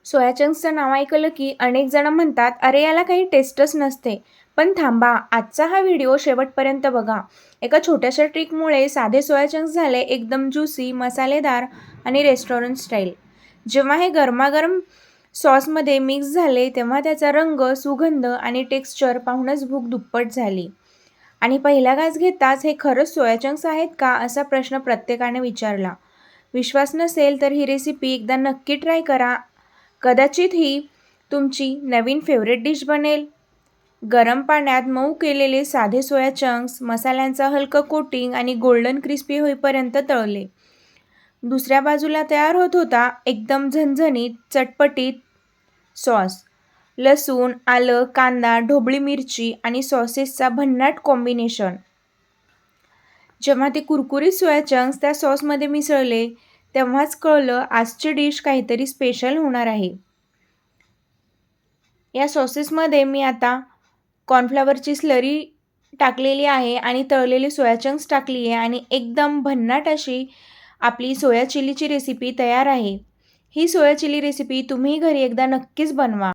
सोया चंक्सचं नाव ऐकलं की अनेक जण म्हणतात, "अरे याला काही टेस्टच नसते." पण थांबा, आजचा हा व्हिडिओ शेवटपर्यंत बघा. एका छोट्याशा ट्रिकमुळे साधे सोया चंक्स झाले एकदम ज्युसी, मसालेदार आणि रेस्टॉरंट स्टाईल. जेव्हा हे गरमागरम सॉसमध्ये मिक्स झाले, तेव्हा त्याचा रंग, सुगंध आणि टेक्स्चर पाहूनच भूक दुप्पट झाली. आणि पहिला घास घेताच हे खरंच सोया चंक्स आहेत का, असा प्रश्न प्रत्येकाने विचारला. विश्वास नसेल तर ही रेसिपी एकदा नक्की ट्राय करा. कदाचित ही तुमची नवीन फेवरेट डिश बनेल. गरम पाण्यात मऊ केलेले साधे सोया चंक्स मसाल्यांचं हलकं कोटिंग आणि गोल्डन क्रिस्पी होईपर्यंत तळले. दुसऱ्या बाजूला तयार होत होता एकदम झणझणीत, चटपटीत सॉस. लसूण, आलं, कांदा, ढोबळी मिरची आणि सॉसेसचा भन्नाट कॉम्बिनेशन. जेव्हा ते कुरकुरीत सोया चंक्स त्या सॉसमध्ये मिसळले, तेव्हाच कळलं आजची डिश काहीतरी स्पेशल होणार आहे. या सॉसेसमध्ये मी आता कॉर्नफ्लॉवरची स्लरी टाकलेली आहे आणि तळलेली सोया चंक्स टाकली आहे आणि एकदम भन्नाट अशी आपली सोया चिलीची रेसिपी तयार आहे. ही सोया चिली रेसिपी तुम्ही घरी एकदा नक्कीच बनवा.